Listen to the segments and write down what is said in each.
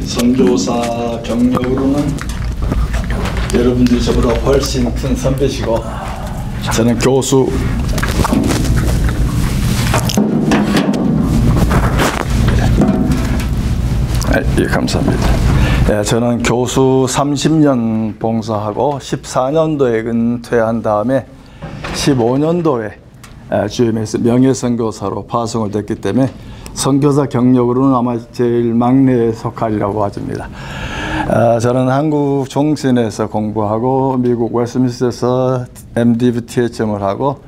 선교사 경력으로는 여러분들이 저보다 훨씬 큰 선배시고, 저는 교수 예, 감사합니다. 예, 저는 교수 30년 봉사하고 14년도에 은퇴한 다음에 15년도에 GMS 명예선교사로 파송을 됐기 때문에 선교사 경력으로는 아마 제일 막내에 속하리라고 하십니다. 저는 한국 종신에서 공부하고 미국 웨스트민스터에서 MDiv THM을 하고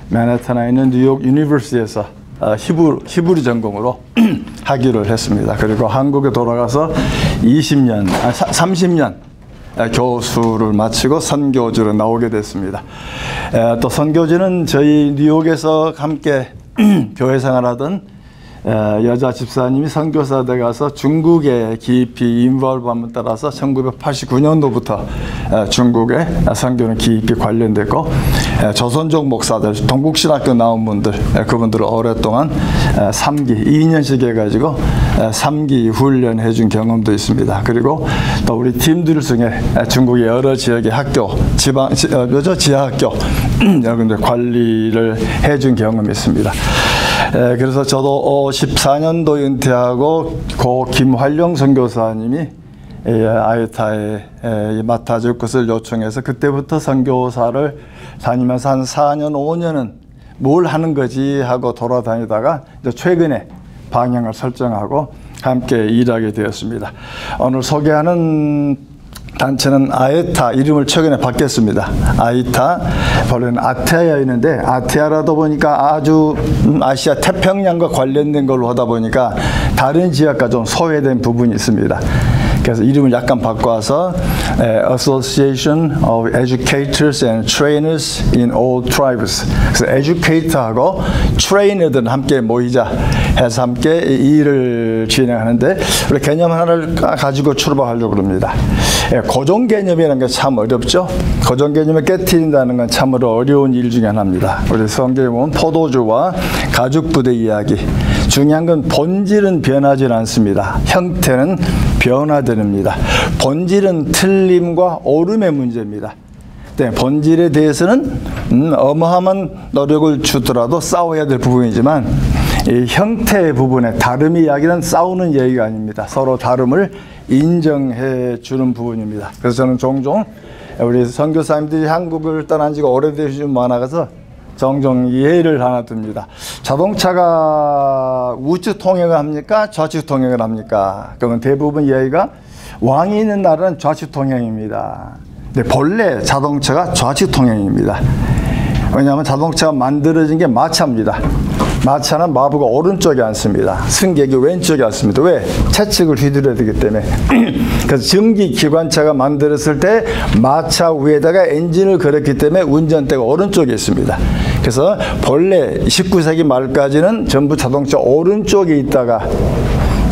맨해튼에 있는 뉴욕 유니버시티에서 히브리 전공으로 학위를 했습니다. 그리고 한국에 돌아가서 30년 교수를 마치고 선교지로 나오게 됐습니다. 또 선교지는 저희 뉴욕에서 함께 교회 생활하던 여자 집사님이 선교사 돼 가서 중국에 깊이 인볼브함에 따라서 1989년도부터 중국에 선교는 깊이 관련됐고, 조선족 목사들, 동국신학교 나온 분들, 그분들을 오랫동안 3기, 2년씩 해가지고 3기 훈련해 준 경험도 있습니다. 그리고 또 우리 팀들 중에 중국의 여러 지역의 학교, 지하학교 여러분들 관리를 해 준 경험이 있습니다. 그래서 저도 14년도 은퇴하고 고 김활용 선교사님이 아이타에 맡아줄 것을 요청해서 그때부터 선교사를 다니면서 한 4년, 5년은 뭘 하는 거지 하고 돌아다니다가 이제 최근에 방향을 설정하고 함께 일하게 되었습니다. 오늘 소개하는 단체는 아에타, 이름을 최근에 바뀌었습니다. 아이타, 원래는 아테아였는데 아테아라도 보니까 아주 아시아 태평양과 관련된 걸로 하다 보니까 다른 지역과 좀 소외된 부분이 있습니다. 그래서 이름을 약간 바꿔서 Association of Educators and Trainers in All Tribes. 그래서 에듀케이터하고 트레이너들은 함께 모이자 해서 함께 일을 진행하는데, 우리 개념 하나를 가지고 출발하려고 합니다. 고정 개념이라는 게 참 어렵죠. 고정 개념을 깨트린다는 건 참으로 어려운 일 중에 하나입니다. 우리 성경에 보면 포도주와 가죽부대 이야기. 중요한 건 본질은 변하지 않습니다. 형태는 변화됩니다. 본질은 틀림과 옳음의 문제입니다. 네, 본질에 대해서는 어마어마한 노력을 주더라도 싸워야 될 부분이지만, 이 형태의 부분에 다름의 이야기는 싸우는 얘기가 아닙니다. 서로 다름을 인정해 주는 부분입니다. 그래서 저는 종종 우리 선교사님들이 한국을 떠난 지가 오래되시지 많아서 종종 예를 하나 듭니다. 자동차가 우측 통행을 합니까? 좌측 통행을 합니까? 그러면 대부분 이야기가 왕이 있는 나라는 좌측 통행입니다. 근데 본래 자동차가 좌측 통행입니다. 왜냐하면 자동차가 만들어진 게 마차입니다. 마차는 마부가 오른쪽에 앉습니다. 승객이 왼쪽에 앉습니다. 왜? 차측을 휘두르야 되기 때문에. 그래서 전기 기관차가 만들었을 때 마차 위에다가 엔진을 걸었기 때문에 운전대가 오른쪽에 있습니다. 그래서 본래 19세기 말까지는 전부 자동차 오른쪽에 있다가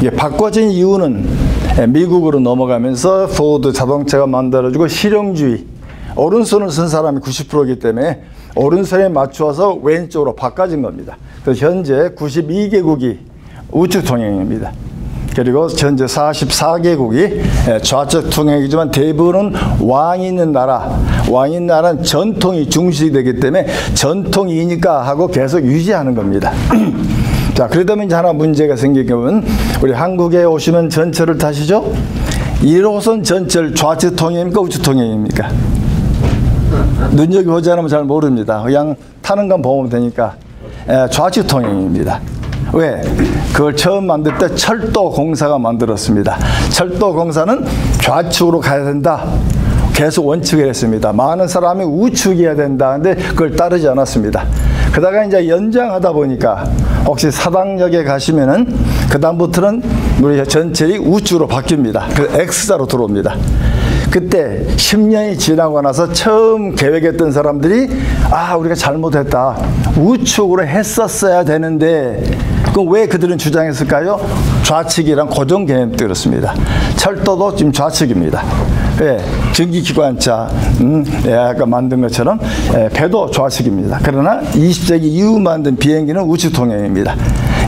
이게 바꿔진 이유는 미국으로 넘어가면서 포드 자동차가 만들어지고 실용주의, 오른손을 쓴 사람이 90%이기 때문에 오른손에 맞추어서 왼쪽으로 바꿔진 겁니다. 그래서 현재 92개국이 우측 통행입니다. 그리고 현재 44개국이 좌측 통행이지만 대부분은 왕이 있는 나라, 왕이 있는 나라는 전통이 중시되기 되기 때문에 전통이니까 하고 계속 유지하는 겁니다. 자, 그러다면 이제 하나 문제가 생기면, 우리 한국에 오시면 전철을 타시죠? 1호선 전철 좌측 통행입니까? 우측 통행입니까? 눈여겨보지 않으면 잘 모릅니다. 그냥 타는 건 보면 되니까 좌측 통행입니다. 왜? 그걸 처음 만들 때 철도 공사가 만들었습니다. 철도 공사는 좌측으로 가야 된다. 계속 원칙을 했습니다. 많은 사람이 우측이어야 된다. 근데 그걸 따르지 않았습니다. 그러다가 이제 연장하다 보니까 혹시 사당역에 가시면은 그다음부터는 우리 전철이 우측으로 바뀝니다. 그래서 X자로 들어옵니다. 그때 10년이 지나고 나서 처음 계획했던 사람들이 우리가 잘못했다. 우측으로 했었어야 되는데, 그럼 왜 그들은 주장했을까요? 좌측이란 고정 개념 들었습니다. 철도도 지금 좌측입니다. 예, 전기기관차, 아까 만든 것처럼 배도 좌측입니다. 그러나 20세기 이후 만든 비행기는 우측 통행입니다.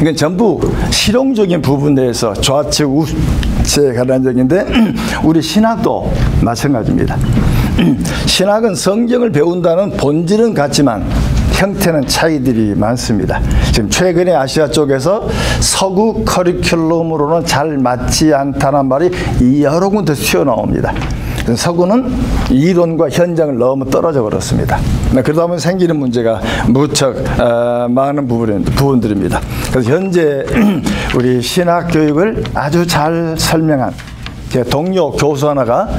이건 전부 실용적인 부분에 대해서 좌측 우측에 관한 적인데 우리 신학도 마찬가지입니다. 신학은 성경을 배운다는 본질은 같지만 형태는 차이들이 많습니다. 지금 최근에 아시아 쪽에서 서구 커리큘럼으로는 잘 맞지 않다는 말이 여러 군데 튀어나옵니다. 서구는 이론과 현장을 너무 떨어져 버렸습니다. 그러다 보면 생기는 문제가 무척 많은 부분들입니다. 그래서 현재 우리 신학 교육을 아주 잘 설명한 제 동료 교수 하나가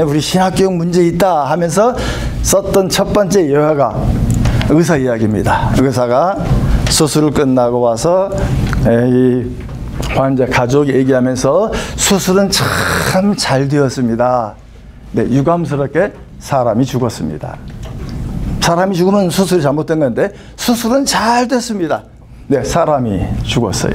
우리 신학 교육 문제 있다 하면서 썼던 첫 번째 여하가 의사 이야기입니다. 의사가 수술을 끝나고 와서 이 환자 가족이 얘기하면서 수술은 참 잘 되었습니다. 네, 유감스럽게 사람이 죽었습니다. 사람이 죽으면 수술이 잘못된 건데 수술은 잘 됐습니다. 네, 사람이 죽었어요.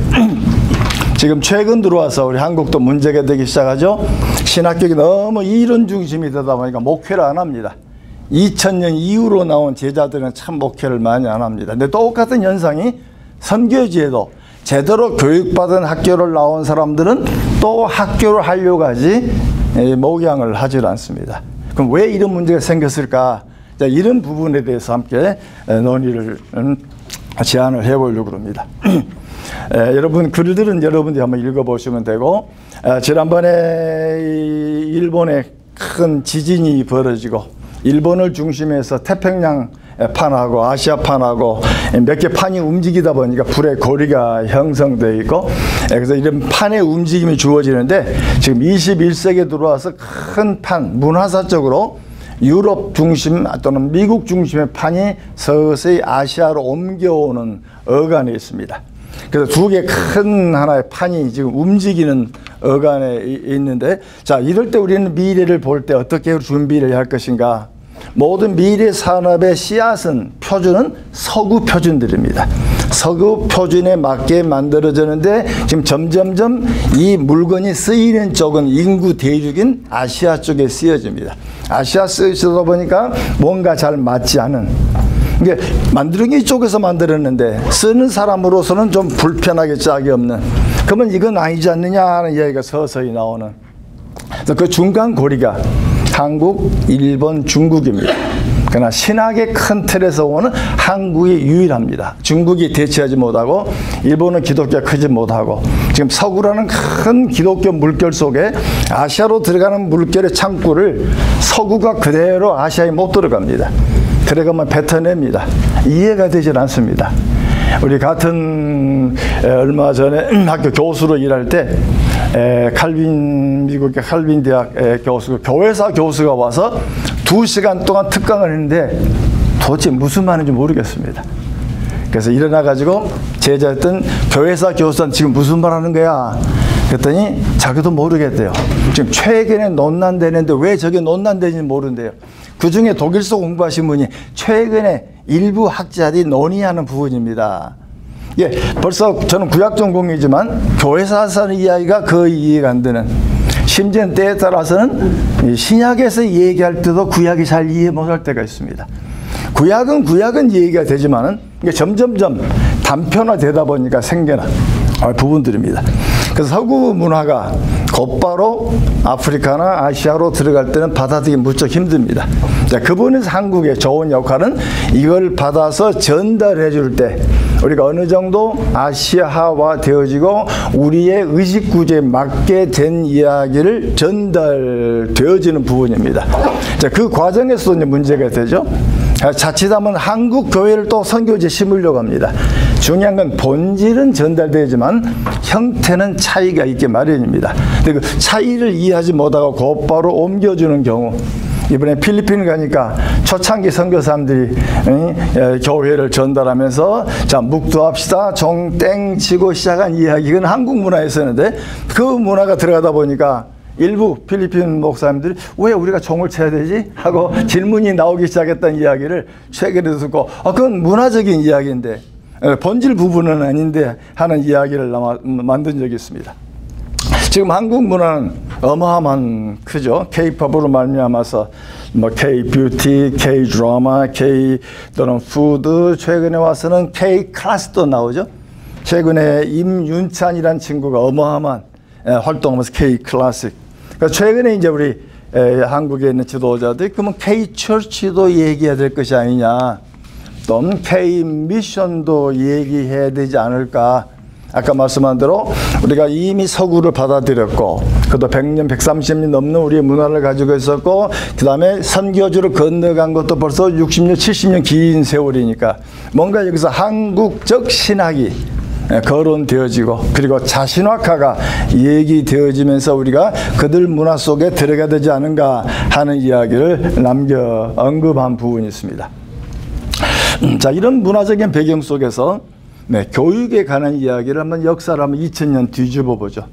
지금 최근 들어와서 우리 한국도 문제가 되기 시작하죠. 신학교육이 너무 이론 중심이 되다 보니까 목회를 안 합니다. 2000년 이후로 나온 제자들은 참 목회를 많이 안 합니다. 근데 똑같은 현상이 선교지에도 제대로 교육받은 학교를 나온 사람들은 또 학교를 하려고 하지 목양을 하질 않습니다. 그럼 왜 이런 문제가 생겼을까? 자, 이런 부분에 대해서 함께 논의를 제안을 해보려고 합니다. 여러분 글들은 여러분들이 한번 읽어보시면 되고 지난번에 일본에 큰 지진이 벌어지고 일본을 중심해서 태평양 판하고 아시아판하고 몇 개 판이 움직이다 보니까 불의 고리가 형성되어 있고 그래서 이런 판의 움직임이 주어지는데 지금 21세기에 들어와서 큰 판, 문화사적으로 유럽 중심 또는 미국 중심의 판이 서서히 아시아로 옮겨오는 어간에 있습니다. 그래서 두 개 큰 하나의 판이 지금 움직이는 어간에 있는데 자, 이럴 때 우리는 미래를 볼 때 어떻게 준비를 할 것인가? 모든 미래 산업의 씨앗은 표준은 서구 표준들입니다. 서구 표준에 맞게 만들어졌는데 지금 점점점 이 물건이 쓰이는 쪽은 인구 대륙인 아시아 쪽에 쓰여집니다. 아시아 쓰여지다 보니까 뭔가 잘 맞지 않은 이게 만드는 게 이쪽에서 만들었는데 쓰는 사람으로서는 좀 불편하게 짝이 없는 그러면 이건 아니지 않느냐 하는 이야기가 서서히 나오는 그 중간 고리가 한국, 일본, 중국입니다. 그러나 신학의 큰 틀에서 오는 한국이 유일합니다. 중국이 대체하지 못하고 일본은 기독교가 크지 못하고 지금 서구라는 큰 기독교 물결 속에 아시아로 들어가는 물결의 창구를 서구가 그대로 아시아에 못 들어갑니다. 들어가면 뱉어냅니다. 이해가 되질 않습니다. 우리 같은 얼마 전에 학교 교수로 일할 때 미국의 칼빈 대학 교수, 교회사 교수가 와서 2시간 동안 특강을 했는데 도대체 무슨 말인지 모르겠습니다. 그래서 일어나가지고 제자였던 교회사 교수는 지금 무슨 말 하는 거야? 그랬더니 자기도 모르겠대요. 지금 최근에 논란되는데 왜 저게 논란되는지 모른대요. 그 중에 독일서 공부하신 분이 최근에 일부 학자들이 논의하는 부분입니다. 예, 벌써 저는 구약 전공이지만 교회사에서 하는 이야기가 거의 이해가 안 되는 심지어 때에 따라서는 신약에서 얘기할 때도 구약이 잘 이해 못할 때가 있습니다. 구약은 얘기가 되지만은 이게 점점점 단편화되다 보니까 생겨난 부분들입니다. 그래서 서구 문화가 곧바로 아프리카나 아시아로 들어갈 때는 받아들이기 무척 힘듭니다. 자, 그분에서 한국의 좋은 역할은 이걸 받아서 전달해 줄 때 우리가 어느 정도 아시아화 되어지고 우리의 의식구조에 맞게 된 이야기를 전달되어지는 부분입니다. 자, 그 과정에서 이제 문제가 되죠. 자칫하면 한국 교회를 또 선교지에 심으려고 합니다. 중요한 건 본질은 전달되지만 형태는 차이가 있게 마련입니다. 근데 그 차이를 이해하지 못하고 곧바로 옮겨주는 경우 이번에 필리핀 가니까 초창기 선교사람들이 교회를 전달하면서 자 묵도합시다 종땡 치고 시작한 이야기는 한국 문화였었는데 그 문화가 들어가다 보니까 일부 필리핀 목사님들이 왜 우리가 종을 쳐야 되지? 하고 질문이 나오기 시작했던 이야기를 최근에 듣고 그건 문화적인 이야기인데 본질 부분은 아닌데 하는 이야기를 만든 적이 있습니다. 지금 한국 문화는 어마어마한 크죠. K-팝으로 말미암아서 뭐 K-뷰티, K-드라마, K 또는 푸드 최근에 와서는 K-클래스도 나오죠. 최근에 임윤찬이라는 친구가 어마어마한 활동하면서 K 클래식. 그러니까 최근에 이제 우리 한국에 있는 지도자들이 그러면 K 처치도 얘기해야 될 것이 아니냐, 또 K 미션도 얘기해야 되지 않을까. 아까 말씀한 대로 우리가 이미 서구를 받아들였고, 그것도 100년, 130년 넘는 우리의 문화를 가지고 있었고, 그 다음에 선교주를 건너간 것도 벌써 60년, 70년 긴 세월이니까 뭔가 여기서 한국적 신학이 거론되어지고, 그리고 자신화가가 얘기되어지면서 우리가 그들 문화 속에 들어가야 되지 않은가 하는 이야기를 언급한 부분이 있습니다. 자, 이런 문화적인 배경 속에서 교육에 관한 이야기를 한번 역사를 한번 2000년 뒤집어 보죠.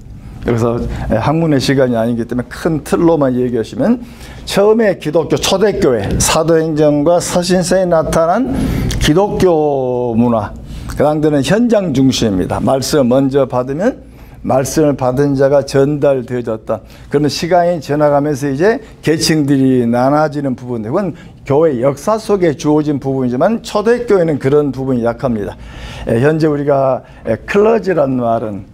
그래서 학문의 시간이 아니기 때문에 큰 틀로만 얘기하시면, 처음에 기독교 초대교회 사도행전과 서신서에 나타난 기독교 문화, 그 당대는 현장 중심입니다. 말씀 먼저 받으면 말씀을 받은 자가 전달되어졌다. 그러면 시간이 지나가면서 이제 계층들이 나눠지는 부분, 이건 교회 역사 속에 주어진 부분이지만 초대교회는 그런 부분이 약합니다. 현재 우리가 클러지란 말은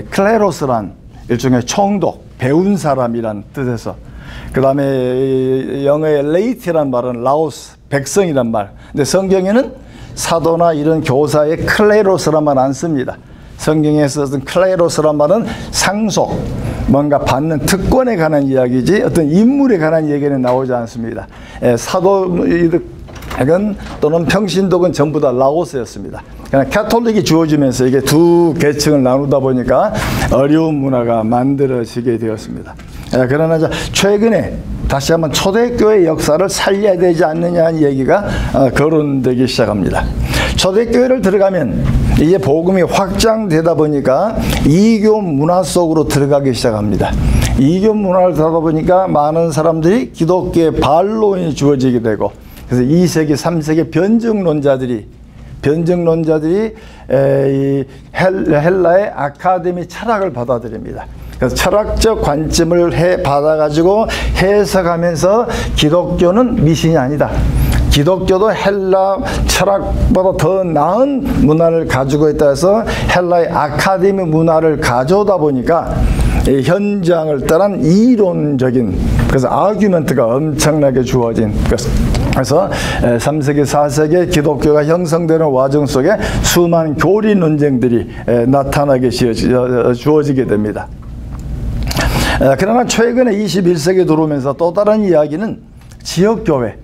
클레로스란 일종의 총독, 배운 사람이란 뜻에서, 그 다음에 영어의 레이티란 말은 라오스, 백성이란 말. 근데 성경에는 사도나 이런 교사의 클레로스란 말 안 씁니다. 성경에 쓰던 클레로스란 말은 상속, 뭔가 받는 특권에 관한 이야기지 어떤 인물에 관한 얘기는 나오지 않습니다. 사도이든 또는 평신도는 전부 다 라오스였습니다. 그냥 캐톨릭이 주어지면서 이게 두 계층을 나누다 보니까 어려운 문화가 만들어지게 되었습니다. 그러나 최근에 다시 한번 초대교회 역사를 살려야 되지 않느냐는 얘기가 거론되기 시작합니다. 초대교회를 들어가면 이제 복음이 확장되다 보니까 이교 문화 속으로 들어가기 시작합니다. 이교 문화를 들어가다 보니까 많은 사람들이 기독교의 반론이 주어지게 되고, 그래서 2세기, 3세기 변증론자들이 이 헬라의 아카데미 철학을 받아들입니다. 그래서 철학적 관점을 받아가지고 해석하면서 기독교는 미신이 아니다, 기독교도 헬라 철학보다 더 나은 문화를 가지고 있다 해서 헬라의 아카데미 문화를 가져오다 보니까 이 현장을 따른 이론적인, 그래서 아규멘트가 엄청나게 주어진, 그래서 3세기, 4세기 기독교가 형성되는 과정 속에 수많은 교리 논쟁들이 나타나게 주어지게 됩니다. 그러나 최근에 21세기 들어오면서 또 다른 이야기는 지역교회,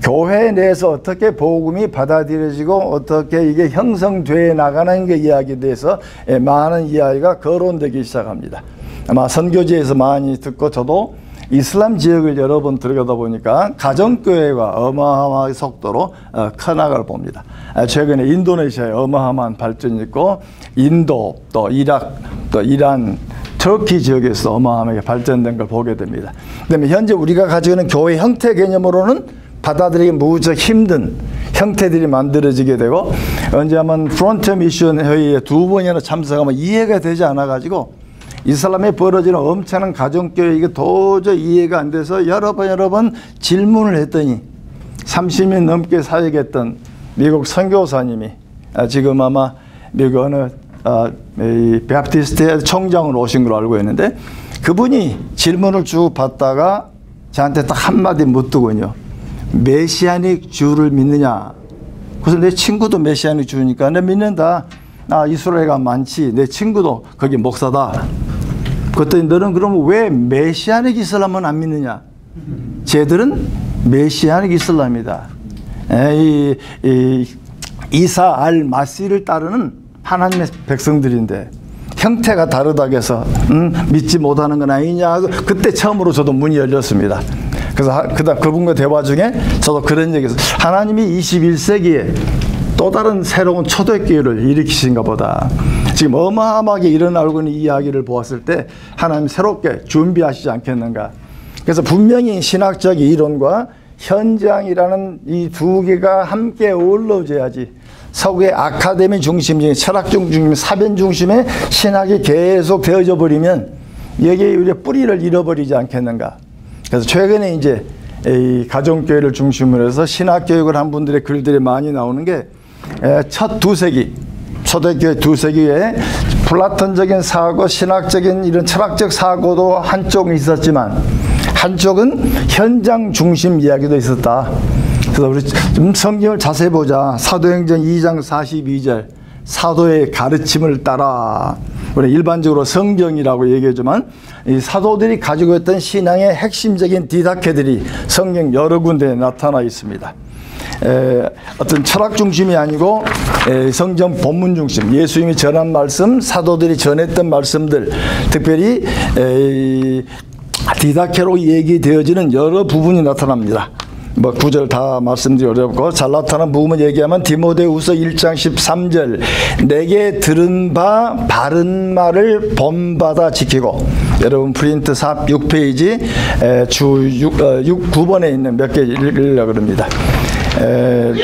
교회 내에서 어떻게 복음이 받아들여지고 어떻게 이게 형성되어 나가는 게 이야기에 대해서 많은 이야기가 거론되기 시작합니다. 아마 선교지에서 많이 듣고, 저도 이슬람 지역을 여러 번 들어가다 보니까 가정교회가 어마어마한 속도로 커나가를 봅니다. 최근에 인도네시아에 어마어마한 발전이 있고, 인도, 또 이락, 또 이란, 터키 지역에서 어마어마하게 발전된 걸 보게 됩니다. 그다음에 현재 우리가 가지고 있는 교회 형태 개념으로는 받아들이기 무척 힘든 형태들이 만들어지게 되고, 언제 한번 프론트 미션 회의에 2번이나 참석하면 이해가 되지 않아가지고 이슬람에 벌어지는 엄청난 가정교회, 이게 도저히 이해가 안 돼서 여러 번 질문을 했더니 30년 넘게 사역했던 미국 선교사님이 지금 아마 미국 어느 베프티스트의 총장으로 오신 걸로 알고 있는데, 그분이 질문을 쭉 받다가 저한테 딱 한마디 묻더군요. 메시아닉 주를 믿느냐? 그래서 내 친구도 메시아닉 주니까 내 믿는다. 이스라엘가 많지. 내 친구도 거기 목사다. 그랬더니 너는 그러면 왜 메시아닉 이슬람은 안 믿느냐? 쟤들은 메시아닉 이슬람이다. 이사 알 마시를 따르는 하나님의 백성들인데 형태가 다르다고 해서 믿지 못하는 건 아니냐. 그때 처음으로 저도 문이 열렸습니다. 그래서 그분과 대화 중에 저도 그런 얘기했어요. 하나님이 21세기에 또 다른 새로운 초대교회를 일으키신가 보다. 지금 어마어마하게 일어나고 있는 이야기를 보았을 때 하나님 새롭게 준비하시지 않겠는가. 그래서 분명히 신학적 이론과 현장이라는 이 두 개가 함께 어우러져야지, 서구의 아카데미 중심적인 철학 중심, 사변 중심의 신학이 계속 되어져 버리면 여기에 우리의 뿌리를 잃어버리지 않겠는가. 그래서 최근에 이제 이 가정교회를 중심으로 해서 신학교육을 한 분들의 글들이 많이 나오는 게 첫 2세기 초대교회 두세교회 플라톤적인 사고, 신학적인 이런 철학적 사고도 한쪽은 있었지만 한쪽은 현장 중심 이야기도 있었다. 그래서 우리 좀 성경을 자세히 보자. 사도행전 2장 42절 사도의 가르침을 따라. 우리 일반적으로 성경이라고 얘기하지만 이 사도들이 가지고 있던 신앙의 핵심적인 디다케들이 성경 여러 군데에 나타나 있습니다. 어떤 철학 중심이 아니고 성경 본문 중심, 예수님이 전한 말씀, 사도들이 전했던 말씀들, 특별히 디다케로 얘기되어지는 여러 부분이 나타납니다. 뭐 구절 다 말씀드리 어렵고 잘 나타난 부분을 얘기하면 디모데후서 1장 13절 내게 들은 바 바른 말을 본받아 지키고, 여러분 프린트 6페이지 주 9번에 있는 몇 개 읽으려고 합니다.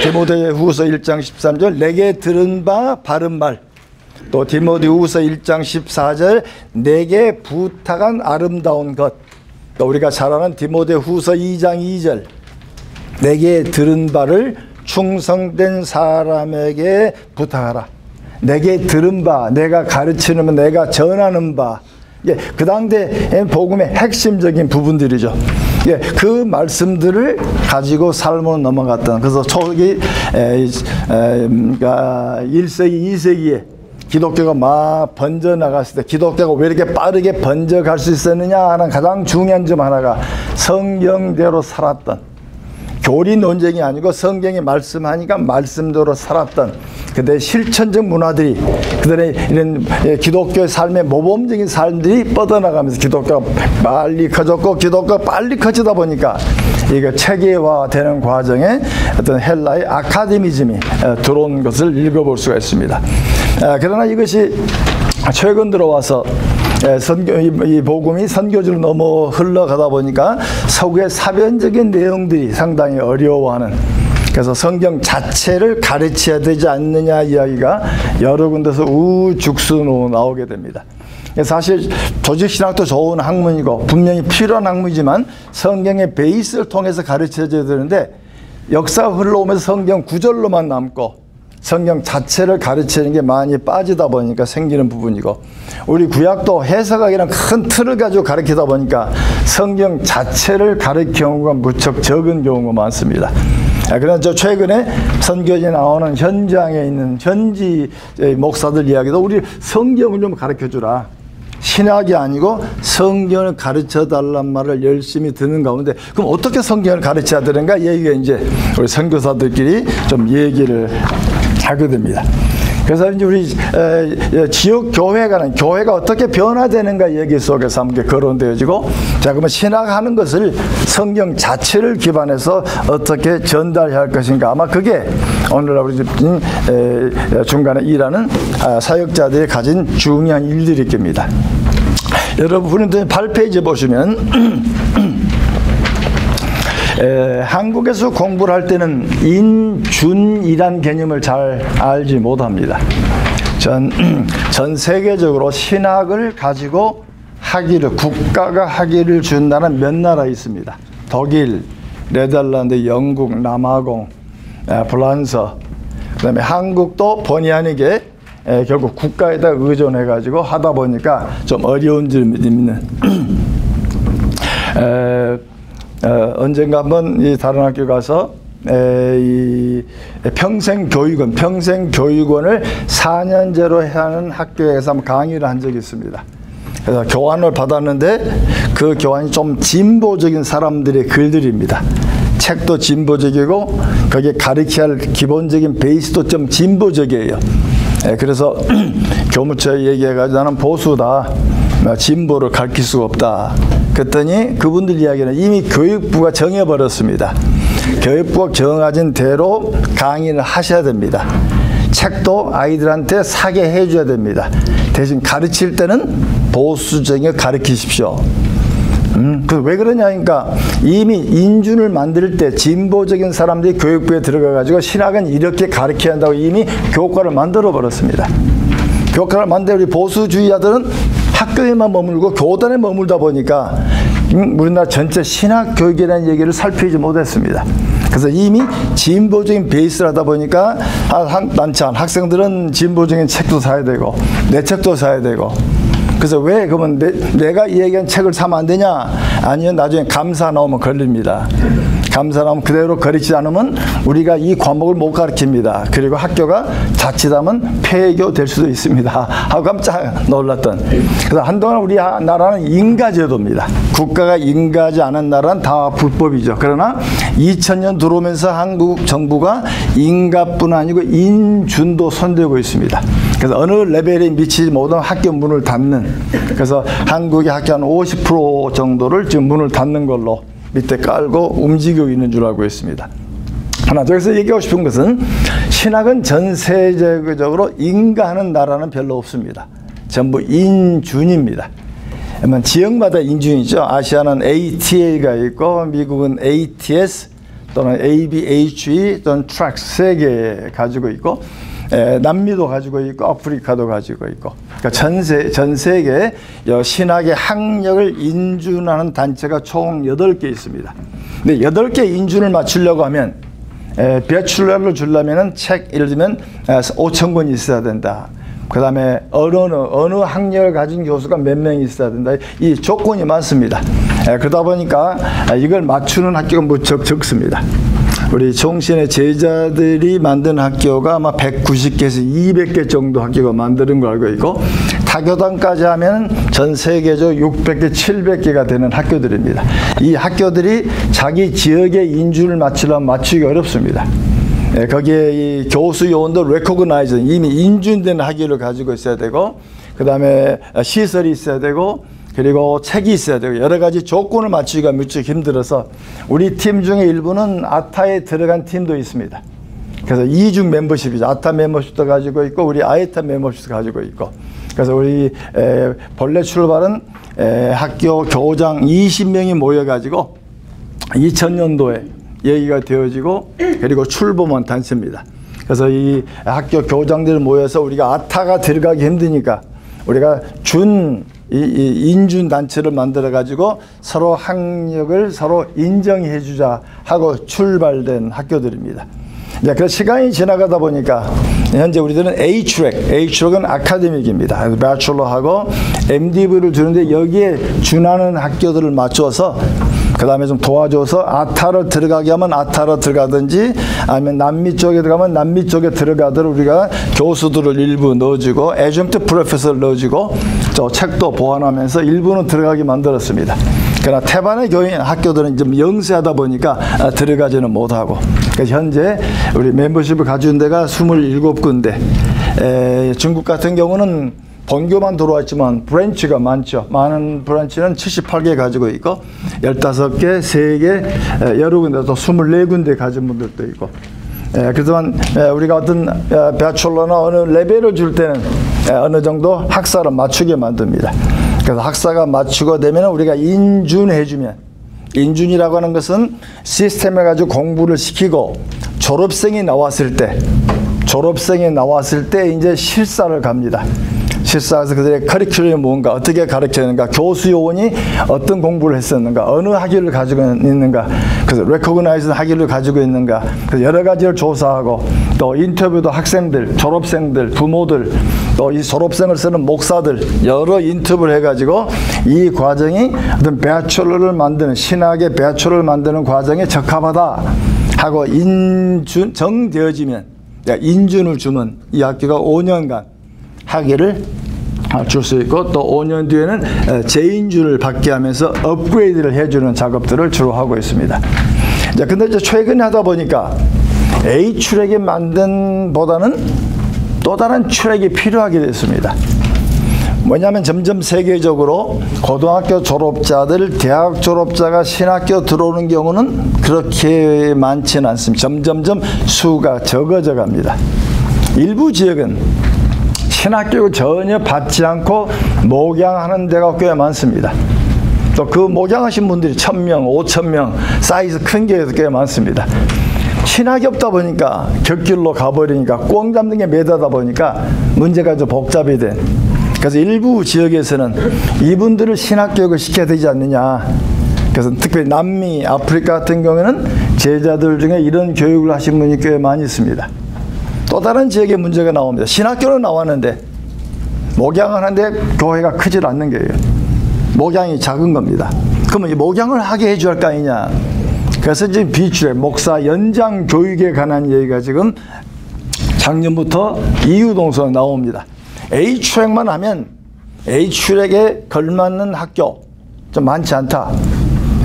디모데후서 1장 13절 내게 들은 바 바른 말, 또 디모데후서 1장 14절 내게 부탁한 아름다운 것, 또 우리가 잘 아는 디모데후서 2장 2절 내게 들은 바를 충성된 사람에게 부탁하라. 내게 들은 바, 내가 가르치는 바, 내가 전하는 바, 그 당대 복음의 핵심적인 부분들이죠. 그 말씀들을 가지고 삶으로 넘어갔던, 그래서 초기 1세기, 2세기에 기독교가 막 번져나갔을 때 기독교가 왜 이렇게 빠르게 번져갈 수 있었느냐 하는 가장 중요한 점 하나가 성경대로 살았던, 교리 논쟁이 아니고 성경이 말씀하니까 말씀대로 살았던 그들의 실천적 문화들이, 그들의 이런 기독교의 삶의 모범적인 삶들이 뻗어나가면서 기독교가 빨리 커졌고, 기독교가 빨리 커지다 보니까 이거 체계화되는 과정에 어떤 헬라의 아카데미즘이 들어온 것을 읽어볼 수가 있습니다. 그러나 이것이 최근 들어와서 이 복음이 선교지로 넘어 흘러가다 보니까 서구의 사변적인 내용들이 상당히 어려워하는, 그래서 성경 자체를 가르쳐야 되지 않느냐 이야기가 여러 군데서 우죽순으로 나오게 됩니다. 사실 조직신학도 좋은 학문이고 분명히 필요한 학문이지만 성경의 베이스를 통해서 가르쳐줘야 되는데 역사가 흘러오면서 성경 구절로만 남고 성경 자체를 가르치는 게 많이 빠지다 보니까 생기는 부분이고, 우리 구약도 해석학이라는 큰 틀을 가지고 가르치다 보니까 성경 자체를 가르치는 경우가 무척 적은 경우가 많습니다. 그러나 저 최근에 선교지에 나오는 현장에 있는 현지 목사들 이야기도 우리 성경을 좀 가르쳐주라, 신학이 아니고 성경을 가르쳐달란 말을 열심히 듣는 가운데, 그럼 어떻게 성경을 가르쳐야 되는가 얘기가 이제 우리 선교사들끼리 좀 얘기를 하게 됩니다. 그래서 이제 우리 지역 교회가 어떻게 변화되는가 얘기 속에서 함께 거론되어지고, 자 그러면 신학하는 것을 성경 자체를 기반해서 어떻게 전달해야 할 것인가, 아마 그게 오늘 우리 중간에 일하는 사역자들이 가진 중요한 일들일 겁니다. 여러분 8페이지 보시면 한국에서 공부를 할 때는 인준이란 개념을 잘 알지 못합니다. 전 세계적으로 신학을 가지고 국가가 학위를 준다는 몇 나라 있습니다. 독일, 네덜란드, 영국, 남아공, 프랑스, 그 다음에 한국도 본의 아니게 결국 국가에다 의존해 가지고 하다 보니까 좀 어려운 점이 있는 언젠가 한번 이 다른 학교 가서 이 평생교육원을 4년제로 하는 학교에서 한번 강의를 한 적이 있습니다. 그래서 교환을 받았는데 그 교환이 좀 진보적인 사람들의 글들입니다. 책도 진보적이고 거기에 가르쳐야 할 기본적인 베이스도 좀 진보적이에요. 그래서 교무처에 얘기해가지고 나는 보수다, 진보를 가르칠 수가 없다. 그랬더니 그분들 이야기는 이미 교육부가 정해버렸습니다. 교육부가 정해진 대로 강의를 하셔야 됩니다. 책도 아이들한테 사게 해줘야 됩니다. 대신 가르칠 때는 보수적인 가르치십시오. 왜 그러냐니까 이미 인준을 만들 때 진보적인 사람들이 교육부에 들어가가지고 신학은 이렇게 가르쳐야 한다고 이미 교과를 만들어 버렸습니다. 교과를 만들 우리 보수주의자들은 학교에만 머물고 교단에 머물다 보니까 우리나라 전체 신학 교육이라는 얘기를 살피지 못했습니다. 그래서 이미 진보적인 베이스를 하다 보니까 한단찬 학생들은 진보적인 책도 사야 되고 내 책도 사야 되고 그래서 왜 그러면 내가 얘기한 책을 사면 안 되냐? 아니요, 나중에 감사 나오면 걸립니다. 감사 나오면 그대로 가르치지 않으면 우리가 이 과목을 못 가르칩니다. 그리고 학교가 자칫하면 폐교 될 수도 있습니다. 하고 깜짝 놀랐던. 그래서 한동안 우리 나라는 인가제도입니다. 국가가 인가하지 않은 나라는 다 불법이죠. 그러나 2000년 들어오면서 한국 정부가 인가뿐 아니고 인준도 손대고 있습니다. 그래서 어느 레벨에 미치지 못한 학교 문을 닫는, 그래서 한국의 학교 한 50% 정도를 지금 문을 닫는 걸로 밑에 깔고 움직이고 있는 줄 알고 있습니다. 하나, 저기서 얘기하고 싶은 것은 신학은 전 세계적으로 인가하는 나라는 별로 없습니다. 전부 인준입니다. 지역마다 인준이죠. 아시아는 ATA가 있고 미국은 ATS 또는 ABHE 또는 TRACS 세 개 가지고 있고 남미도 가지고 있고 아프리카도 가지고 있고, 그러니까 전 세계 신학의 학력을 인준하는 단체가 총 8개 있습니다. 근데 8개 인준을 맞추려고 하면 배출러를 주려면 책 예를 들면 5,000권 있어야 된다. 그 다음에 어느 학력을 가진 교수가 몇 명 있어야 된다. 이 조건이 많습니다. 그러다 보니까 이걸 맞추는 학교가 무척 적습니다. 우리 종신의 제자들이 만든 학교가 아마 190개에서 200개 정도 학교가 만드는 걸 알고 있고, 타교단까지 하면 전 세계적 600개, 700개가 되는 학교들입니다. 이 학교들이 자기 지역의 인준을 맞추려면 맞추기 어렵습니다. 거기에 이 교수 요원도 recognize, 이미 인준된 학위를 가지고 있어야 되고, 그 다음에 시설이 있어야 되고, 그리고 책이 있어야 되고, 여러 가지 조건을 맞추기가 무척 힘들어서 우리 팀 중에 일부는 아타에 들어간 팀도 있습니다. 그래서 이중 멤버십이죠. 아타 멤버십도 가지고 있고 우리 아이타 멤버십도 가지고 있고, 그래서 우리 본래 출발은 학교 교장 20명이 모여가지고 2000년도에 얘기가 되어지고, 그리고 출범한 단체입니다. 그래서 이 학교 교장들 모여서 우리가 아타가 들어가기 힘드니까 우리가 인준 단체를 만들어 가지고 서로 학력을 서로 인정해 주자 하고 출발된 학교들입니다. 그래서 시간이 지나가다 보니까 현재 우리들은 A트랙은 아카데믹입니다. 배출러하고 MDV를 주는데 여기에 준하는 학교들을 맞춰서 그 다음에 좀 도와줘서 아타를 들어가게 하면 아타로 들어가든지, 아니면 남미 쪽에 들어가면 남미 쪽에 들어가도록 우리가 교수들을 일부 넣어주고 애중트 프로페서를 넣어주고 저 책도 보완하면서 일부는 들어가게 만들었습니다. 그러나 태반의 교인 학교들은 좀 영세하다 보니까 들어가지는 못하고, 그래서 현재 우리 멤버십을 가진 데가 27군데, 중국 같은 경우는 본교만 들어왔지만 브랜치가 많죠. 많은 브랜치는 78개 가지고 있고 15개, 3개, 여러 군데 또 24군데 가진 분들도 있고, 그렇지만 우리가 어떤 배출러나 어느 레벨을 줄 때는 어느 정도 학사를 맞추게 만듭니다. 그래서 학사가 맞추고 되면 우리가 인준해주면, 인준이라고 하는 것은 시스템을 가지고 공부를 시키고 졸업생이 나왔을 때 이제 실사를 갑니다. 실사에서 그들의 커리큘럼이 뭔가, 어떻게 가르쳤는가, 교수 요원이 어떤 공부를 했었는가, 어느 학위를 가지고 있는가, 그래서 레코그나이즈 학위를 가지고 있는가, 그래서 여러 가지를 조사하고, 또 인터뷰도 학생들, 졸업생들, 부모들, 또 이 졸업생을 쓰는 목사들 여러 인터뷰를 해가지고 이 과정이 어떤 배출러를 만드는, 신학의 배출러를 만드는 과정에 적합하다 하고 정되어지면, 인준을 주면 이 학교가 5년간 학위를 줄 수 있고, 또 5년 뒤에는 재인준을 받게 하면서 업그레이드를 해주는 작업들을 주로 하고 있습니다. 근데 이제 최근에 하다 보니까 A트랙이 만든 보다는 또 다른 트랙이 필요하게 됐습니다. 뭐냐면 점점 세계적으로 고등학교 졸업자들, 대학 졸업자가 신학교 들어오는 경우는 그렇게 많지는 않습니다. 점점점 수가 적어져 갑니다. 일부 지역은 신학교육을 전혀 받지 않고 목양하는 데가 꽤 많습니다. 또 그 목양하신 분들이 1000명, 5000명, 사이즈 큰 게 꽤 많습니다. 신학이 없다 보니까 곁길로 가버리니까 꽝 잡는 게 매다다 보니까 문제가 좀 복잡이 된, 그래서 일부 지역에서는 이분들을 신학교육을 시켜야 되지 않느냐, 그래서 특별히 남미, 아프리카 같은 경우에는 제자들 중에 이런 교육을 하신 분이 꽤 많이 있습니다. 또 다른 지역에 문제가 나옵니다. 신학교는 나왔는데 목양을 하는데 교회가 크질 않는 거예요. 목양이 작은 겁니다. 그러면 이 목양을 하게 해줘야 할 거 아니냐. 그래서 지금 비추액, 목사 연장 교육에 관한 얘기가 지금 작년부터 이유동성 나옵니다. A출액만 하면 A출액에 걸맞는 학교 좀 많지 않다.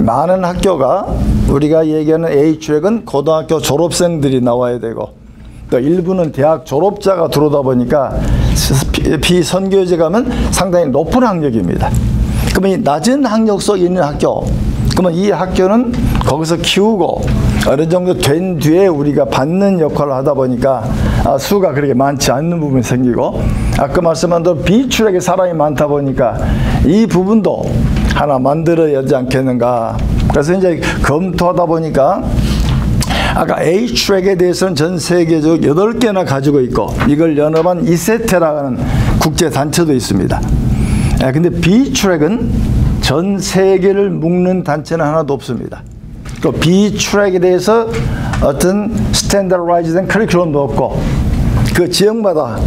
많은 학교가 우리가 얘기하는 A출액은 고등학교 졸업생들이 나와야 되고 또 일부는 대학 졸업자가 들어오다 보니까 비선교제 가면 상당히 높은 학력입니다. 그러면 이 낮은 학력 속에 있는 학교, 그러면 이 학교는 거기서 키우고 어느 정도 된 뒤에 우리가 받는 역할을 하다 보니까 수가 그렇게 많지 않는 부분이 생기고, 아까 말씀한 대로 비출액의 사람이 많다 보니까 이 부분도 하나 만들어야 하지 않겠는가. 그래서 이제 검토하다 보니까 아까 A출액에 대해서는 전 세계적으로 8개나 가지고 있고, 이걸 연합한 이세테라는 국제단체도 있습니다. 근데 B출액은 전 세계를 묶는 단체는 하나도 없습니다. 그 B출액에 대해서 어떤 스탠더라이즈된 커리큘럼도 없고, 그 지역마다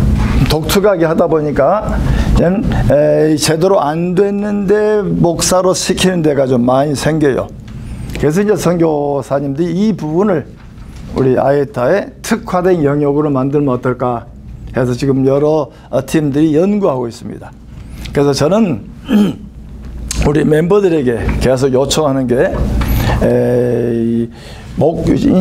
독특하게 하다 보니까 제대로 안 됐는데 목사로 시키는 데가 좀 많이 생겨요. 그래서 이제 선교사님들이 이 부분을 우리 아에타의 특화된 영역으로 만들면 어떨까 해서 지금 여러 팀들이 연구하고 있습니다. 그래서 저는 우리 멤버들에게 계속 요청하는 게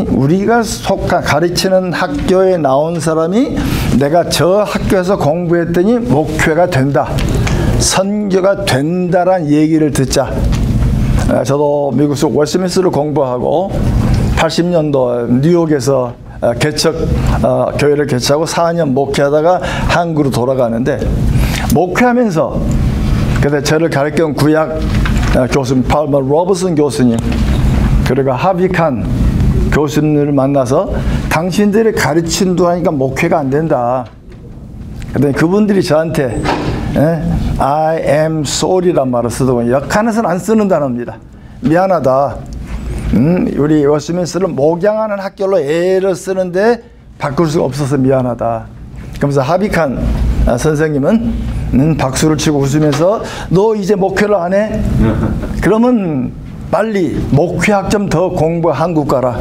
우리가 속한 가르치는 학교에 나온 사람이 내가 저 학교에서 공부했더니 목회가 된다, 선교가 된다라는 얘기를 듣자. 저도 미국에서 웨스트민스터를 공부하고 80년도 뉴욕에서 교회를 개척하고 4년 목회하다가 한국으로 돌아가는데, 목회하면서 그때 저를 가르쳐온 구약 교수님 팔머 로버슨 교수님 그리고 하비칸 교수님을 만나서 당신들이 가르친도 하니까 목회가 안 된다. 그랬더니 그분들이 저한테 I am sorry란 말을 쓰더군요. 역한에서는 안 쓰는 단어입니다. 미안하다. 우리 웨스트민스터를 목양하는 학교로 애를 쓰는데 바꿀 수가 없어서 미안하다. 그러면서 하비칸 선생님은 박수를 치고 웃으면서 너 이제 목회를 안 해? 그러면 빨리 목회학 좀 더 공부 한국 가라.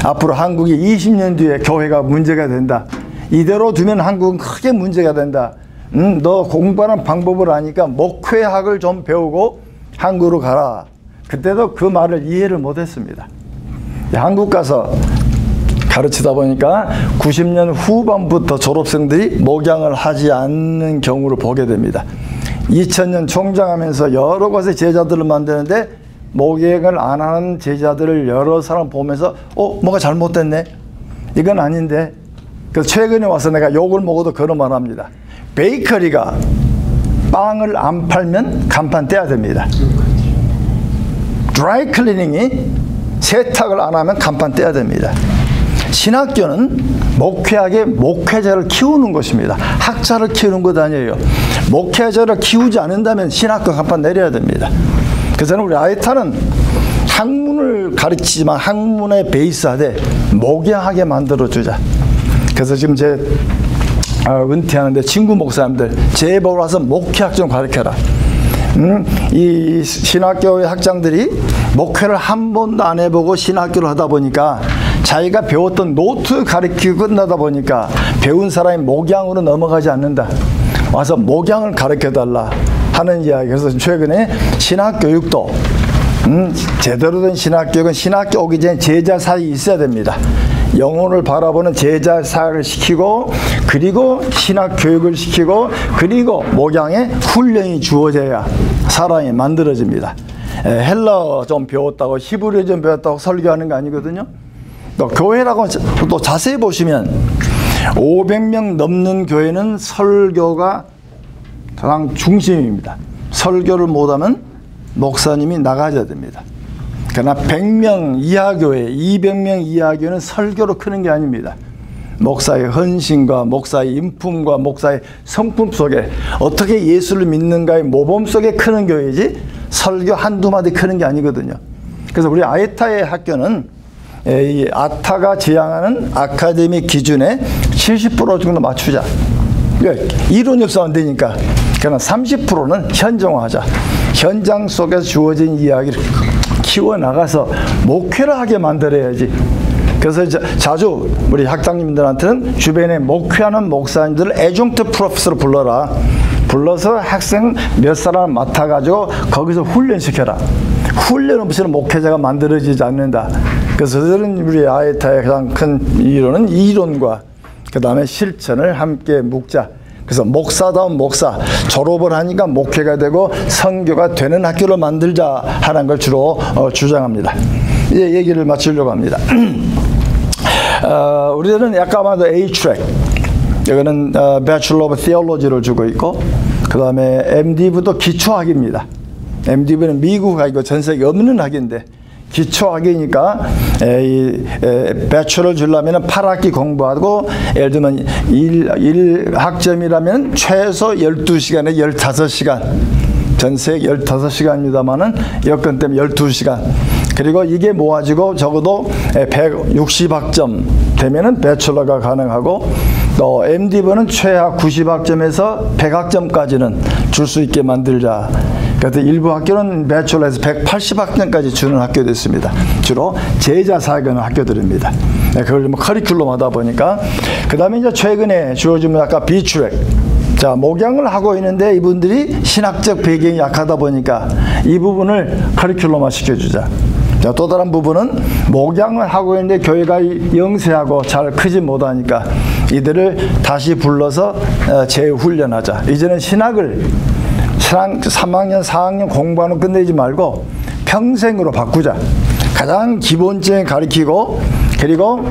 앞으로 한국이 20년 뒤에 교회가 문제가 된다. 이대로 두면 한국은 크게 문제가 된다. 너 공부하는 방법을 아니까 목회학을 좀 배우고 한국으로 가라. 그때도 그 말을 이해를 못했습니다. 한국 가서 가르치다 보니까 90년 후반부터 졸업생들이 목양을 하지 않는 경우를 보게 됩니다. 2000년 총장하면서 여러 곳의 제자들을 만드는데 목양을 안 하는 제자들을 여러 사람 보면서 뭐가 잘못됐네? 이건 아닌데. 그래서 최근에 와서 내가 욕을 먹어도 그런 말 합니다. 베이커리가 빵을 안 팔면 간판 떼야 됩니다. 드라이클리닝이 세탁을 안 하면 간판 떼야 됩니다. 신학교는 목회하게 목회자를 키우는 것입니다. 학자를 키우는 것 아니에요. 목회자를 키우지 않는다면 신학교 간판 내려야 됩니다. 그래서 우리 아에타는 학문을 가르치지만 학문에 베이스하되 목양하게 만들어주자. 그래서 지금 제 은퇴하는데 친구 목사님들 제발 와서 목회학 좀 가르쳐라. 이 신학교의 학장들이 목회를 한 번도 안 해보고 신학교를 하다 보니까 자기가 배웠던 노트 가르치고 끝나다 보니까 배운 사람이 목양으로 넘어가지 않는다. 와서 목양을 가르쳐달라 하는 이야기. 그래서 최근에 신학교육도 제대로 된 신학교육은 신학교 오기 전에 제자 사역이 있어야 됩니다. 영혼을 바라보는 제자 사역을 시키고, 그리고 신학 교육을 시키고, 그리고 목양에 훈련이 주어져야 사람이 만들어집니다. 헬라어 좀 배웠다고 히브리어 좀 배웠다고 설교하는 거 아니거든요. 또 교회라고 또 자세히 보시면 500명 넘는 교회는 설교가 가장 중심입니다. 설교를 못하면 목사님이 나가야 됩니다. 그러나 100명 이하 교회, 200명 이하 교회는 설교로 크는 게 아닙니다. 목사의 헌신과 목사의 인품과 목사의 성품 속에 어떻게 예수를 믿는가의 모범 속에 크는 교회이지, 설교 한두 마디 크는 게 아니거든요. 그래서 우리 아에타의 학교는 이 아타가 지향하는 아카데미 기준에 70% 정도 맞추자. 이론이 없으면 안 되니까. 그러나 30%는 현정화하자. 현장 속에서 주어진 이야기를 키워나가서 목회를 하게 만들어야지. 그래서 자주 우리 학장님들한테는 주변에 목회하는 목사님들을 애중트 프로페서로 불러라. 불러서 학생 몇 사람 맡아가지고 거기서 훈련시켜라. 훈련 없이는 목회자가 만들어지지 않는다. 그래서 저들은 우리 아에타의 가장 큰 이론은 이론과 그 다음에 실천을 함께 묶자. 그래서 목사다운 목사, 졸업을 하니까 목회가 되고 선교가 되는 학교를 만들자 하는 걸 주로 주장합니다. 이제 얘기를 마치려고 합니다. 우리들은 약간 아마도 A-트랙, 이거는 Bachelor of Theology를 주고 있고, 그 다음에 MDiv도 기초학입니다. MDiv는 미국 학이고 전 세계 없는 학인데, 기초학이니까 배추를 주려면 8학기 공부하고, 예를 들면 1학점이라면 최소 12시간에 15시간, 전세 15시간입니다만은 여건 때문에 12시간. 그리고 이게 모아지고 적어도 160학점 되면은 배출러가 가능하고, 또 MDiv는 최하 90학점에서 100학점까지는 줄 수 있게 만들자. 그래서 일부 학교는 배출러에서 180학점까지 주는 학교 됐습니다. 주로 제자 사역하는 학교들입니다. 그걸 뭐 커리큘럼 하다 보니까. 그 다음에 이제 최근에 주어지면 아까 비추랙. 자, 목양을 하고 있는데 이분들이 신학적 배경이 약하다 보니까 이 부분을 커리큘럼화 시켜주자. 자, 또 다른 부분은 목양을 하고 있는데 교회가 영세하고 잘 크지 못하니까 이들을 다시 불러서 재훈련하자. 이제는 신학을 3학년, 4학년 공부하는 끝내지 말고 평생으로 바꾸자. 가장 기본적인 가르치고, 그리고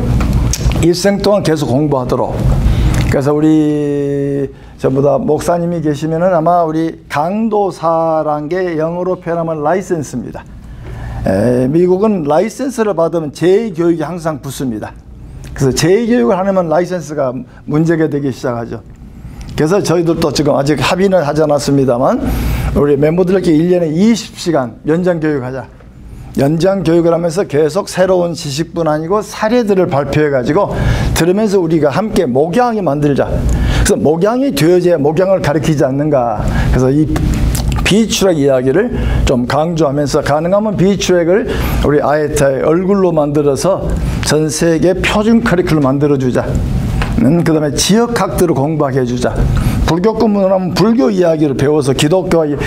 일생 동안 계속 공부하도록. 그래서 우리 전부 다 목사님이 계시면은 아마 우리 강도사란 게 영어로 표현하면 라이센스입니다. 미국은 라이센스를 받으면 재교육이 항상 붙습니다. 그래서 재교육을 하려면 라이센스가 문제가 되기 시작하죠. 그래서 저희들도 지금 아직 합의는 하지 않았습니다만 우리 멤버들에게 1년에 20시간 연장 교육하자. 연장 교육을 하면서 계속 새로운 지식뿐 아니고 사례들을 발표해 가지고 들으면서 우리가 함께 목양이 만들자. 그래서 목양이 되어져야 목양을 가르치지 않는가. 그래서 이 비추랙 이야기를 좀 강조하면서 가능하면 비추랙을 우리 아에타의 얼굴로 만들어서 전 세계 표준 커리큘럼 만들어주자. 그 다음에 지역학들을 공부하게 해주자. 불교권 문화라면 불교 이야기를 배워서 기독교와의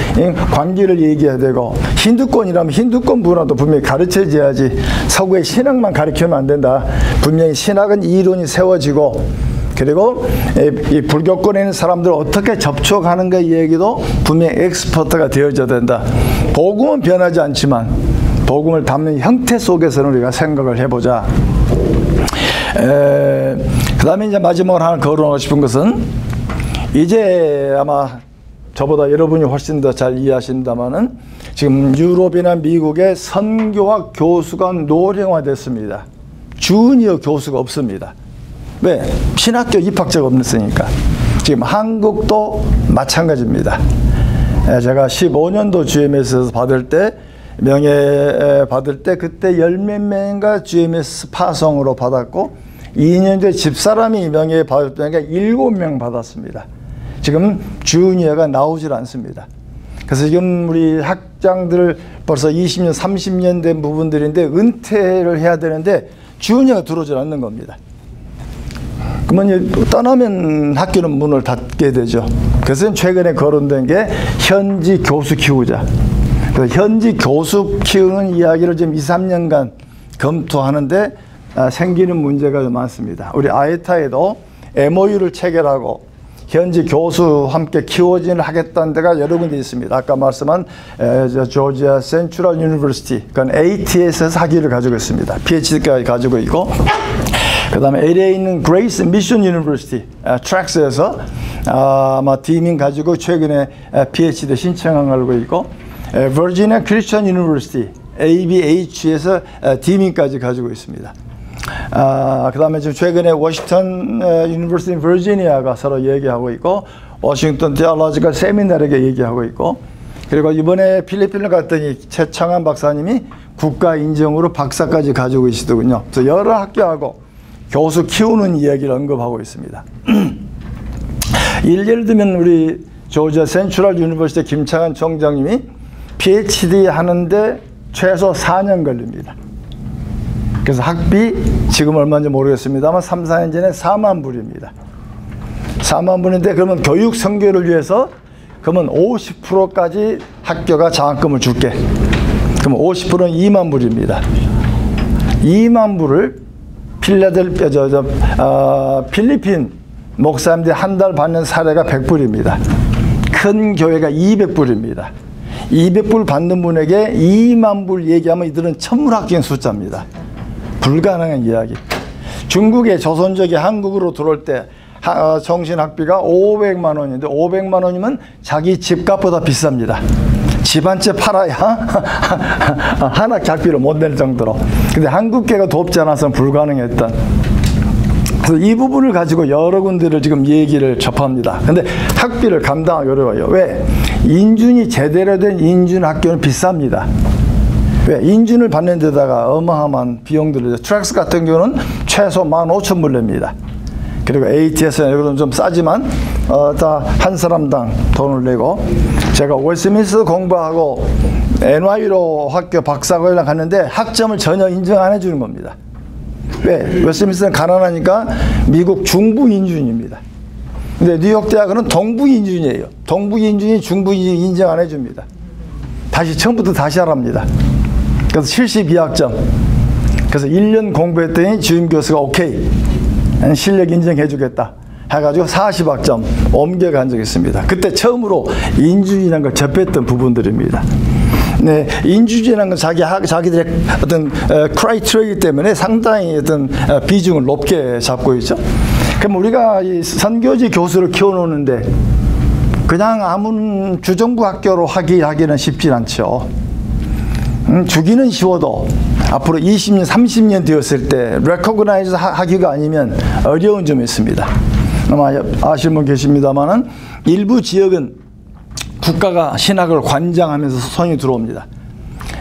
관계를 얘기해야 되고, 힌두권이라면 힌두권 문화도 분명히 가르쳐줘야지 서구의 신학만 가르치면 안 된다. 분명히 신학은 이론이 세워지고, 그리고 이 불교권에 있는 사람들 어떻게 접촉하는가 얘기도 분명히 엑스퍼트가 되어져야 된다. 복음은 변하지 않지만 복음을 담는 형태 속에서는 우리가 생각을 해보자. 그 다음에 이제 마지막으로 하나 거론하고 싶은 것은, 이제 아마 저보다 여러분이 훨씬 더 잘 이해하신다마는 지금 유럽이나 미국의 선교학 교수가 노령화됐습니다. 주니어 교수가 없습니다. 왜? 신학교 입학자가 없으니까. 지금 한국도 마찬가지입니다. 제가 15년도 GMS에서 받을 때, 명예 받을 때 그때 10몇 명인가 GMS 파송으로 받았고, 2년 뒤에 집사람이 명예 받을 때니까 7명 받았습니다. 지금 주니어가 나오질 않습니다. 그래서 지금 우리 학장들 벌써 20년, 30년 된 부분들인데 은퇴를 해야 되는데 주니어가 들어오질 않는 겁니다. 그러면 떠나면 학교는 문을 닫게 되죠. 그래서 최근에 거론된 게 현지 교수 키우자. 현지 교수 키우는 이야기를 지금 2, 3년간 검토하는데 생기는 문제가 많습니다. 우리 아에타에도 MOU를 체결하고 현지 교수 함께 키워진을 하겠다는 데가 여러 군데 있습니다. 아까 말씀한 조지아 센트럴 유니버시티, 그건 ATS에서 학위를 가지고 있습니다. PhD까지 가지고 있고, 그 다음에 LA에 있는 그레이스 미션 유니버시티, 트랙스에서 아마 디밍 가지고 최근에 PhD 신청한 걸 알고 있고, 버지니아 크리스천 유니버시티, ABH에서 디밍까지 가지고 있습니다. 그 다음에 지금 최근에 워싱턴 유니버시티 버지니아가 서로 얘기하고 있고, 워싱턴 테올로지컬 세미나리가 얘기하고 있고, 그리고 이번에 필리핀을 갔더니 최창한 박사님이 국가 인정으로 박사까지 가지고 계시더군요. 그래서 여러 학교하고 교수 키우는 이야기를 언급하고 있습니다. 예를 들면 우리 조지아 센트럴 유니버시티 김창한 총장님이 PhD 하는데 최소 4년 걸립니다. 그래서 학비 지금 얼마인지 모르겠습니다만 3, 4년 전에 4만 불입니다. 4만 불인데 그러면 교육 선교를 위해서 그러면 50%까지 학교가 장학금을 줄게. 그럼 50%는 2만 불입니다. 2만 불을 필리핀 목사님들이 한 달 받는 사례가 100불입니다. 큰 교회가 200불입니다. 200불 받는 분에게 2만 불 얘기하면 이들은 천문학적인 숫자입니다. 불가능한 이야기. 중국의 조선족이 한국으로 들어올 때 정신학비가 500만 원인데 500만 원이면 자기 집값보다 비쌉니다. 집 한 채 팔아야 하나 학비를 못 낼 정도로. 근데 한국계가 돕지 않아서 불가능했던. 그래서 이 부분을 가지고 여러 군데를 지금 얘기를 접합니다. 근데 학비를 감당하기 어려워요. 왜? 인준이 제대로 된 인준 학교는 비쌉니다. 왜? 인준을 받는 데다가 어마어마한 비용들을, 트랙스 같은 경우는 최소 15,000불 냅니다. 그리고 ATS는 여기는 좀 싸지만 다 한 사람당 돈을 내고, 제가 웨스트민스터 공부하고 NY로 학교 박사과정 갔는데 학점을 전혀 인정 안 해주는 겁니다. 왜? 웨스트민스터는 가난하니까 미국 중부 인준입니다. 근데 뉴욕 대학은 동부 인준이에요. 동부 인준이 중부 인준 인정 안 해줍니다. 다시 처음부터 다시 하랍니다. 그래서 72학점. 그래서 1년 공부했더니 주임 교수가 오케이, 실력 인정해주겠다 해가지고 40학점 옮겨간 적이 있습니다. 그때 처음으로 인준이라는 걸 접했던 부분들입니다. 네, 인준이라는 건 자기들의 어떤 크라이테리아 때문에 상당히 어떤 비중을 높게 잡고 있죠. 그럼 우리가 이 선교지 교수를 키워놓는데 그냥 아무 주정부 학교로 하기는 쉽지 않죠. 주기는 쉬워도 앞으로 20년, 30년 되었을 때 레코그나이즈 하기가 아니면 어려운 점이 있습니다. 아마 아시는 분 계십니다만은 일부 지역은 국가가 신학을 관장하면서 손이 들어옵니다.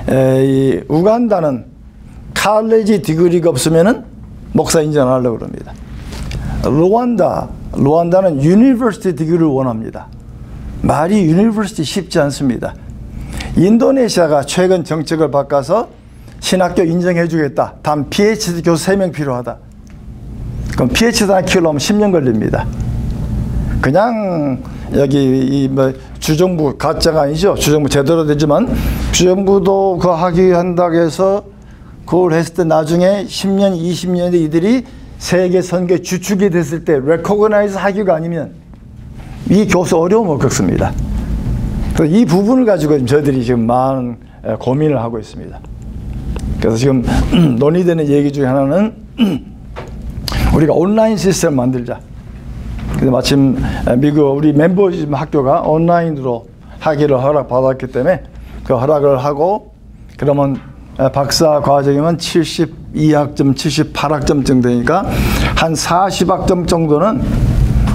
이 우간다는 칼레지 디그리가 없으면은 목사 인정 안 하려고 그럽니다. 루안다는 유니버시티 디그리를 원합니다. 말이 유니버시티 쉽지 않습니다. 인도네시아가 최근 정책을 바꿔서 신학교 인정해 주겠다. 단 PhD 교수 3명 필요하다. 그럼 PhD 하나 키우려면 10년 걸립니다. 그냥 여기 주정부 가짜가 아니죠. 주정부 제대로 되지만 주정부도 그거 하기 한다고 해서 그걸 했을 때 나중에 10년, 20년에 이들이 세계 선교 주축이 됐을 때 레코그나이즈 하기가 아니면 이 교수 어려움을 겪습니다. 이 부분을 가지고 저희들이 지금 많은 고민을 하고 있습니다. 그래서 지금 논의되는 얘기 중에 하나는 우리가 온라인 시스템을 만들자. 근데 마침 미국 우리 멤버십 학교가 온라인으로 하기를 허락받았기 때문에 그 허락을 하고, 그러면 박사 과정이면 72학점, 78학점 정도니까 한 40학점 정도는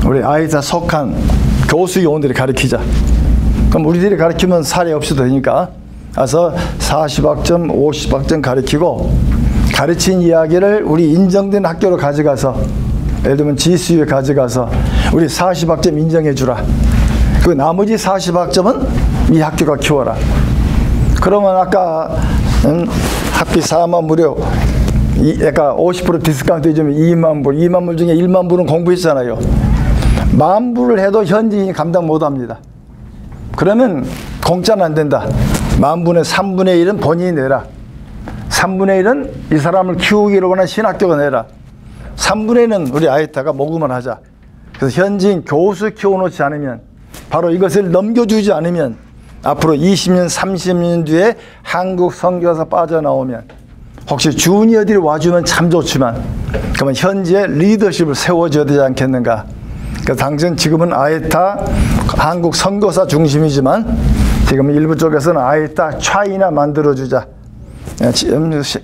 우리 아이다 속한 교수 요원들이 가르치자. 그럼 우리들이 가르치면 사례 없이 되니까, 그래서 40학점, 50학점 가르치고, 가르친 이야기를 우리 인정된 학교로 가져가서, 예를 들면 GCU에 가져가서 우리 40학점 인정해 주라. 그 나머지 40학점은 이 학교가 키워라. 그러면 아까 학비 4만 불이요, 약간 50% 디스카운트 해주면 2만 불, 2만 불 중에 1만 불은 공부했잖아요. 만 불을 해도 현지인이 감당 못합니다. 그러면 공짜는 안 된다. 만 분의 3분의 1은 본인이 내라. 3분의 1은 이 사람을 키우기로 원하는 신학교가 내라. 3분의 1은 우리 아이타가 모금을 하자. 그래서 현지인 교수 키워놓지 않으면, 바로 이것을 넘겨주지 않으면 앞으로 20년, 30년 뒤에 한국 선교사 빠져나오면, 혹시 주니어들이 와주면 참 좋지만 그러면 현지에 리더십을 세워줘야 되지 않겠는가. 그래서 당장 지금은 아이타 한국 선교사 중심이지만 지금 일부 쪽에서는 아이타 차이나 만들어주자.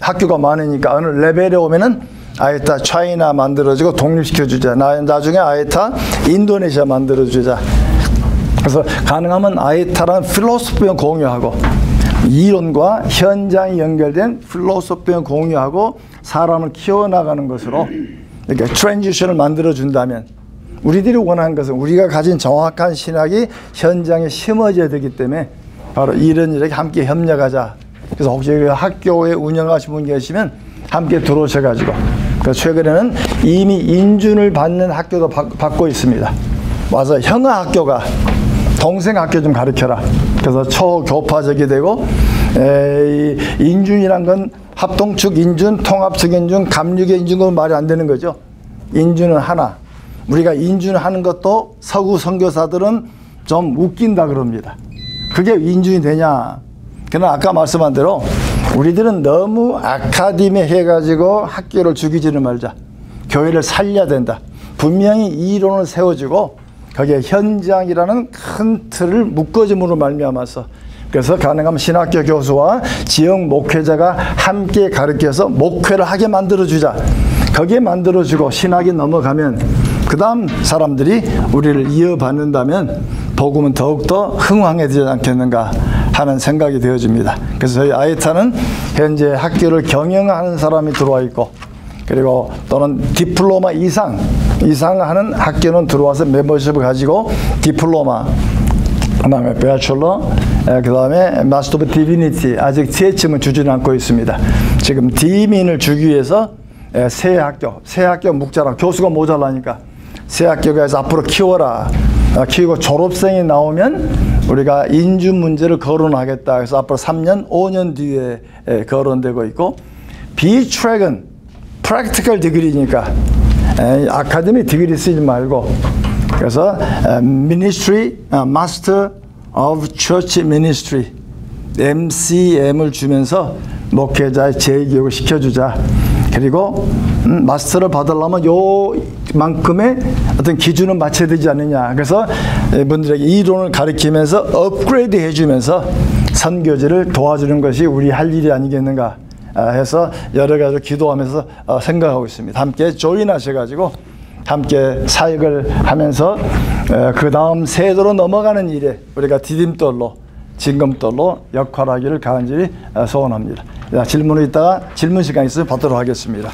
학교가 많으니까 어느 레벨에 오면은 아이타 차이나 만들어주고 독립시켜주자. 나중에 아이타 인도네시아 만들어주자. 그래서 가능하면 아이타라는 필로소피를 공유하고 이론과 현장이 연결된 필로소피를 공유하고 사람을 키워나가는 것으로 이렇게 트랜지션을 만들어준다면 우리들이 원하는 것은 우리가 가진 정확한 신학이 현장에 심어져야 되기 때문에 바로 이런 일에 함께 협력하자. 그래서 혹시 학교에 운영하시는 분 계시면 함께 들어오셔가지고 최근에는 이미 인준을 받는 학교도 받고 있습니다. 와서 형아 학교가 동생 학교 좀 가르쳐라. 그래서 초교파적이 되고 인준이란 건 합동축 인준, 통합축 인준, 감육의 인준은 말이 안 되는 거죠. 인준은 하나. 우리가 인준하는 것도 서구 선교사들은 좀 웃긴다 그럽니다. 그게 인준이 되냐? 그러나 아까 말씀한 대로 우리들은 너무 아카데미 해가지고 학교를 죽이지는 말자. 교회를 살려야 된다. 분명히 이론을 세워주고 거기에 현장이라는 큰 틀을 묶어줌으로 말미암아서 그래서 가능하면 신학교 교수와 지역 목회자가 함께 가르쳐서 목회를 하게 만들어주자. 거기에 만들어주고 신학이 넘어가면 그 다음 사람들이 우리를 이어받는다면 복음은 더욱더 흥황해지지 않겠는가 하는 생각이 되어집니다. 그래서 저희 아이타는 현재 학교를 경영하는 사람이 들어와 있고 그리고 또는 디플로마 이상 하는 학교는 들어와서 멤버십을 가지고 디플로마 그 다음에 배출러 그 다음에 마스터 오브 디비니티 아직 지혜층은 주지는 않고 있습니다. 지금 디민을 주기 위해서 새 학교 묵자라 교수가 모자라니까 새 학교가 해서 앞으로 키워라. 키우고 졸업생이 나오면 우리가 인준 문제를 거론하겠다. 그래서 앞으로 3년, 5년 뒤에 거론되고 있고 B트랙은 프랙티컬 디그리니까 아카데미 디그리 쓰지 말고 그래서 Ministry, Master of Church Ministry MCM을 주면서 목회자의 재교육을 시켜주자. 그리고 마스터를 받으려면 요만큼의 어떤 기준을 맞춰야 되지 않느냐. 그래서 분들에게 이론을 가르치면서 업그레이드 해주면서 선교지를 도와주는 것이 우리 할 일이 아니겠는가 해서 여러 가지 기도하면서 생각하고 있습니다. 함께 조인하셔가지고 함께 사역을 하면서 그 다음 세대로 넘어가는 일에 우리가 디딤돌로 징검돌로 역할하기를 간절히 소원합니다. 질문이 있다가 질문 시간 있으면 받도록 하겠습니다.